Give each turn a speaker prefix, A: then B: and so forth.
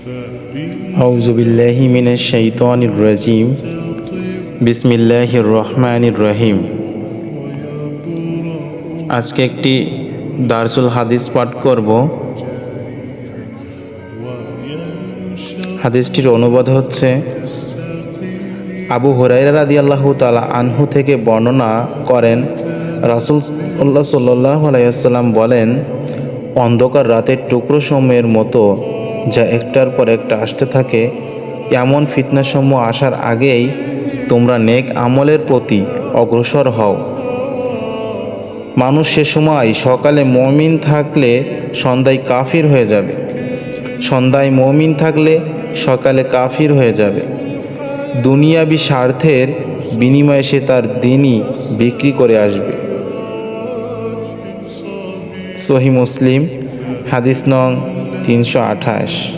A: আউযু বিল্লাহি মিনাশ শাইতানির রাজিম। বিসমিল্লাহির রহমানির রহিম। আজকে একটি দারসুল হাদিস পাঠ করব। হাদিসটির অনুবাদ হচ্ছে, আবু হুরায়রা রাদিয়াল্লাহু তাআলা আনহু থেকে বর্ণনা করেন, রাসূলুল্লাহ সাল্লাল্লাহু আলাইহি ওয়াসাল্লাম বলেন, অন্ধকার রাতের টুকরো সময়ের মতো যা একটার পর একটা আসতে থাকে, এমন ফিতনাসমূহ আসার আগেই তোমরা নেক আমলের প্রতি অগ্রসর হও। মানুষ সে সময় সকালে মুমিন থাকলে সন্ধ্যায় কাফির হয়ে যাবে, সন্ধ্যায় মুমিন থাকলে সকালে কাফির হয়ে যাবে। দুনিয়াবি স্বার্থের বিনিময়ে সে তার দিনই বিক্রি করে আসবে। সহিহ মুসলিম, হাদিস নং 328।